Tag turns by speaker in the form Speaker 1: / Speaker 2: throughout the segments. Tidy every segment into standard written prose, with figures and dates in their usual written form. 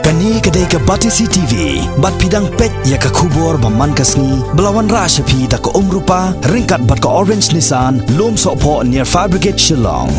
Speaker 1: Kani kedai ke Batisi TV, bat pidang pet ya ke kubur baman kasni, belawan rasa pi tak ke rupa, ringkat bat ke orange Nissan, lom sokpo near Fire Brigade Shillong.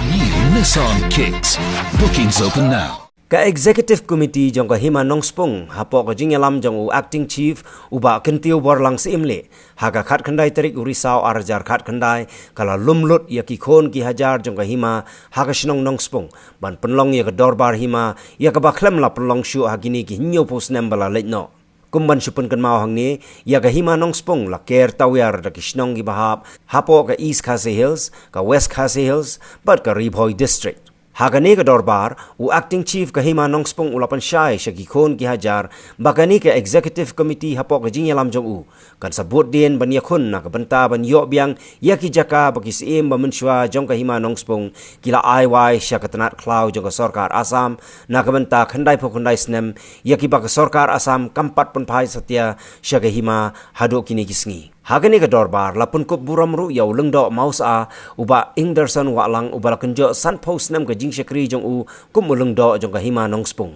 Speaker 2: New Nissan Kicks. Bookings open now.
Speaker 3: Ka executive committee jong ka Hima Nongspung hapo ka jingalam jong u acting chief uba kentiu borlang simle haga khat khandai tarik urisau arjar khat khandai kala lumlut ya ki khon ki hajar jong ka Hima haga shnong Nongspung ban Pynlong ya ka Dorbar Hima ya ka baklem la Pynlong shu hagini ki hinyo po Snem bala letno kumban supun kan mau hangni ya ka Hima Nongspung la ker tawyar da ki shnong gi bahap hapo ka East Khasi Hills ka West Khasi Hills but ka Ribhoi district Hagani ke Dorbar, u acting chief ke Hima Nongspung ulapan syai syaki khon ki hajar, bagani ke executive committee hapok ke jinyalam jong u, kan sabut din ban yakun na ke benta ban yok biang, ya ki jaka bagi siim ban mensyua jong ke Hima Nongspung, kila IY syak ke tenat klau jong ke Sorkar Asam, na ke benta khandai pokundai Snem, ya ki bagi Sorkar Asam kampat penpai setia syak ke Hima haduk kini kisngi. Hagani ke Dorbar lapun kup buram ru yau lengdok maus a uba Ingderson walang uba lakenjo san post Snem ke jing syakri jong u kum lengdok jong ke Hima Nongspung.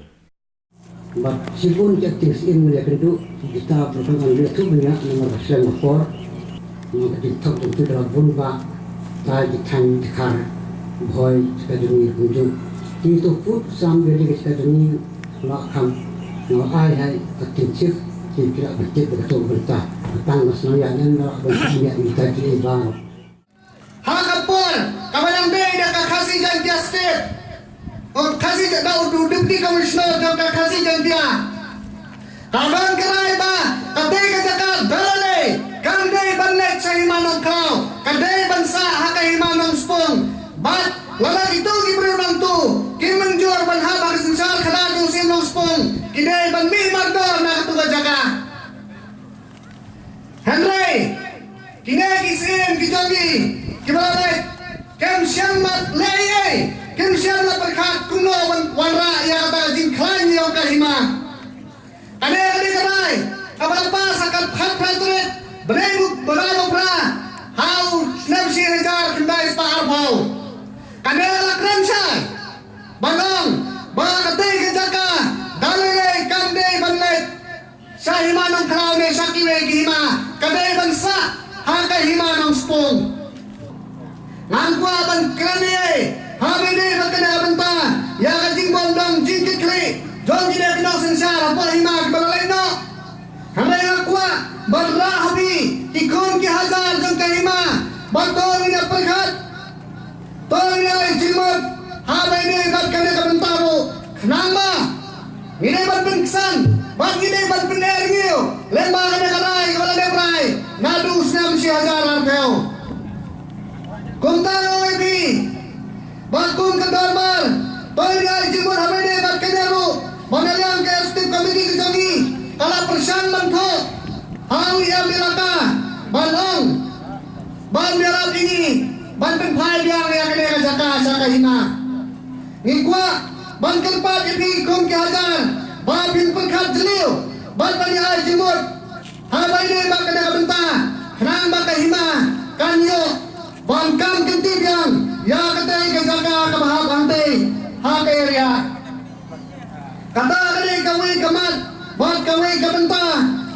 Speaker 4: But sibun ke tis in ya kentu kita bertanggal dia tu banyak nomor sel for nomor TikTok itu dalam bunba tai ditang dikar boy sekaduni kunjung itu put sam dari sekaduni lakam no ai hai aktif tidak betul betul berita tentang masalah yang bersedia kita di bawah.
Speaker 5: Hakapun, kawalan bay dah kasih jantia state. Oh kasih dah udah deputy commissioner dah kasih jantia. Kawan kerai ba, kadai kejakat dalale, kadai banlet sa Hima Nongkau, kadai bansa haka Hima Nongspung. Bat wala itu gibrunang tu, kimenjur ban haba kesensal kada jong sim Nongspung, kidai ban mi magdor na tu jaga. Henry, kini kisim kijangi, kibalai, kem siang mat leye, kem siang mat berkat kuno wanra yang kata jingklan yang kahima. Kane kerai, abang pas akan hat pratret, berlalu pra, hau Snem si hajar kendai sepahar bau. Kane lakran say, bangang, bakatay kejaka, dalile kande banlet. Sa Hima Nongkau ne sakiwe ki Hima, kadai bansa haka Hima Nongspung. Ngangkwa ban krane, habene bakana banta, ya kajing bondong jingkikli, jong jine kena sensar apa Hima kebalai no. Hamai ngangkwa barra habi, ikon ki hazar jong ka Hima, batong ina perkat, tong ina jimut, habene bakana kabantaro, kenamba, ngine ban pengsan. Bagi ni ban benar ngiu, lembah kena karai kepala deprai, ngadu Snem si hajar arpeo. Kumtang OIP, bakun ke Dorbar, toy dia jimur hamai ni bat kenaru, menaliang ke stip komiti kejangi, kala persan manto, hang yang milaka, balong, ban biarap ini, ban penpai biang yang kena kajaka saka Hima. Ngikwa, ban kerpat ipi kum ke hajar. Babin pengkat jeliu, balpani ay jimut, habay ni baka nakabenta, kenang baka Hima, kanyo, bangkam kentibyang, ya katay kajaka kabahab hantay, haka area. Kata kani kaway kamat, bal kaway kabenta,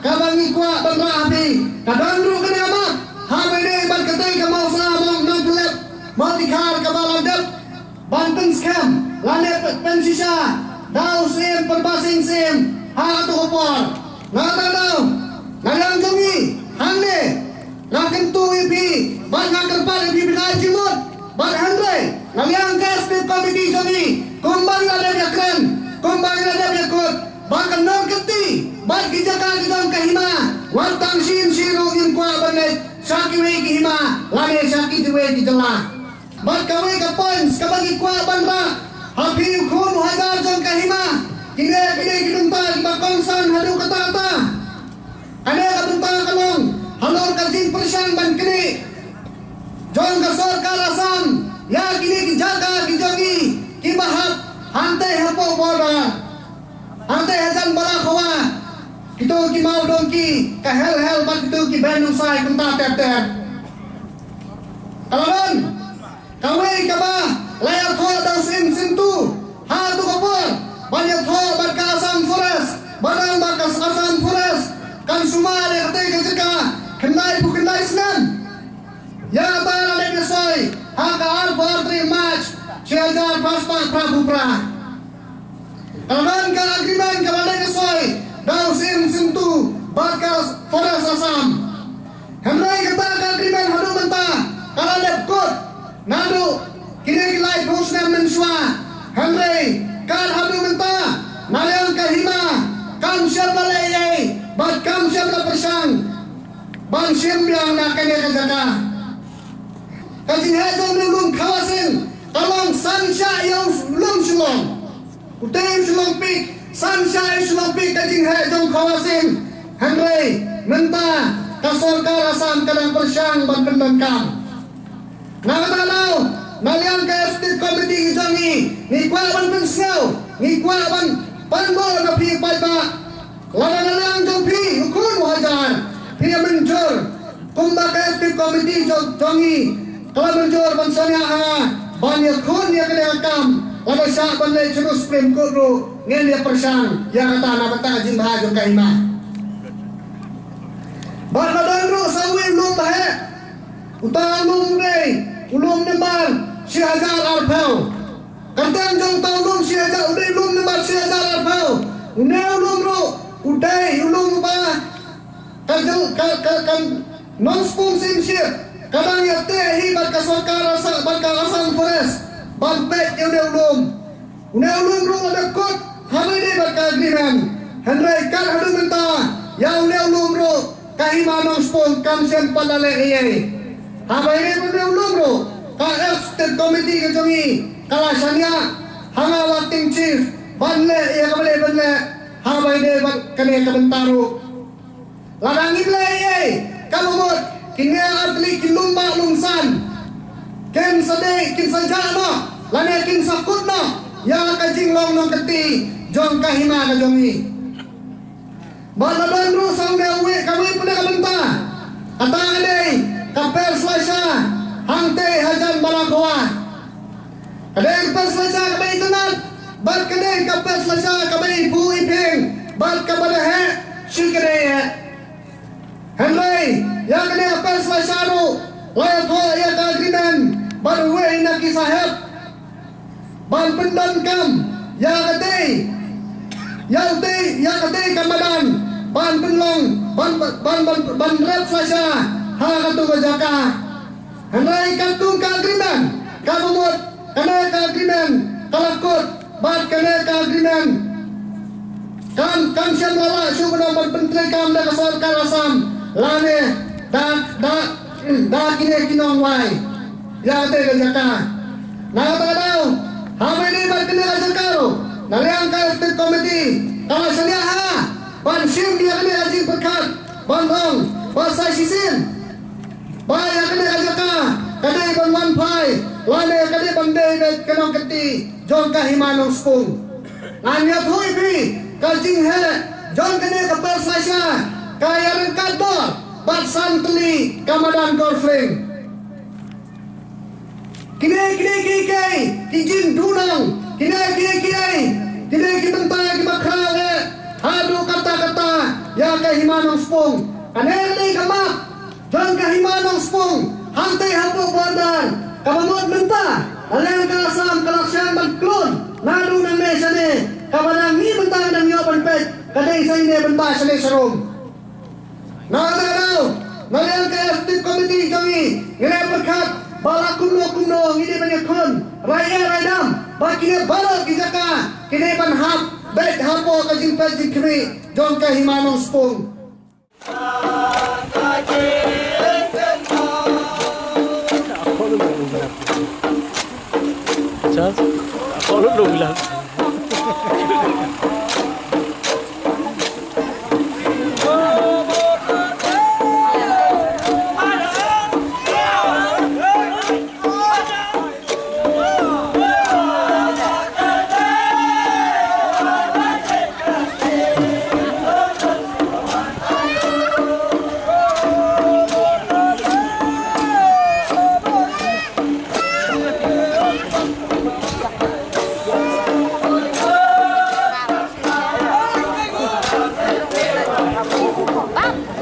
Speaker 5: kabangi kwa banrahabi, kadandro kani amat, habay ni bal katay kamaw sa among nagkulip, matikar kabalandap, banteng scam, lanep pensisa, Daw sim perbasing sim ha tu kopor ngata daw ngalang jongi hande ngakentu ipi ban ngakerpal ipi binaji mut ban handre ngalang gas di komiti jongi kumbang la dia kren kumbang la dia kut ban kanong keti ban kijaka jong ka Hima wantang sin siru in kwa banet saki we ki Hima lane saki we ki jela ban kawe ka points kabagi kwa banra Hapi khun hajar jong ka Hima, kine kidunta bakongsan hadu kata-kata. Kane kadunta kalong, halor kajing persyang ban kini. Jong ka Sorkar Asam, ya kini kijaka kijongi, kibahap, hantai hapo boda. Hantai hajan bala kawa, kito ki mau dongki, ka hel bat kito ki benung sai kunta ter-ter. Kalon, kawe ka ba? Layar thol daw sim tu ha tu kopor banyak thol Badang bakas Assam Forest kan semua ada kata kerja kenai bukanai Snem yang antara ada kesoi haka arbor 3 March Syajar Paspak Prabupra Kalan ka agreement kepada kesoi Dau Sentu bakas Forest Assam Hamrai kata agreement hadu mentah kalau lepkot nadu kini kilai Snem mensua Hamrai kan hadu mentah nalang ke Hima kam siapa lagi bat kam siapa persang bang siapa nak kena kerja kajin hajong belum kawasan kalong sansya yang belum sulong utem sulong pik sansya sulong pik kajin hajong kawasan Henry mentah kasor karasan kadang persang ban pendengkam nakatalau naliang ke state committee jangi ni kuaban pensau ni kuaban Panbol na pi paipa Lalalang jong pi Ukun wajar Pi menjur Kumbaka SP Committee jongi Kalau menjur bansanya Banyak kun ya kena akam Lada syak banlai curu Supreme Court ru Ngen dia persang Yang kata nak betang jim bahajong kahima Badan ru sawin lum bahaya Utang lum rei Ulum nembal Syahajar Arpau Kantang jong tau lum siaja udai lum nembar siaja larpau uneu lum ru udai ulum ba kan Nongspung sim sip kadang ya te hi bat ka sarkar asa bat ka Assam Forest ban pet uneu lum ru ada kot hamai de bat ka agreement handrai kan hadu menta ya uneu lum ru ka Hima Nongspung kam sem padale ye hamai de uneu lum ru ka state committee ke jongi kalasanya hanga wakting chief banle ya kabale banle habai de ban kane kabentaru ladang ible ye kamut kinne atli kilumba lungsan ken sade kin sajana lane kin sakutna ya kajing long nong keti jong kahima ka jongi baladan ru sambe uwe kami puna kabenta ata ade kapel selasa hangte hajan balangkoa Kadang kapal selasa kabai tenat Bat kadang kapal selasa kabai pu iping Bat kapada hek si kadang Henry yang kadang kapal selasa ru Layak ho ya ka agreement Bat uwe ina kisahep Ban pendan kam Ya kadang Ya kadang kamadan Ban Pynlong Ban red selasa Ha katu kajaka Henry katu ka agreement Kamumut kena ke agreement kalakut bat kena ke agreement kan siam lala syukur ban penteri kam da kasar kalasam lane da kine kinong wai ya te ke jaka na ta hamai ni bat kena ke jakaru naliang ka state committee kala salia ban sim dia kena haji berkat bandong basai sisin ba ya kena ke jaka kadai ban wan pai lane kadai ban de kenong keti jong ka Hima Nongspung anya thui bi kajing he jong kene kapal selasa kaya rengkat do bat santli kamadan golfling kine kijin dunang kine kibenta kimakha hadu kata ya ka Hima Nongspung kaneli kamak jong ka Hima Nongspung hantai hapo border kabamot menta alang ka Assam kalaksyan magklon nadu nang mesa ni kabadang ni menta nang yoban pet kadai sa ini benta sa ni sarum nakataraw nalang ka state committee jongi ngilay pagkat balak kuno hindi banyakon raya raydam bakine balak kijaka kine panhap bet hapo kajing pajing kini jong ka Hima Nongspung
Speaker 6: Charles, kalau lu bilang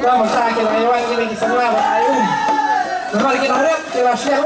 Speaker 7: Vamos a que la llevan que semana para un. Normal que no veo que la hacía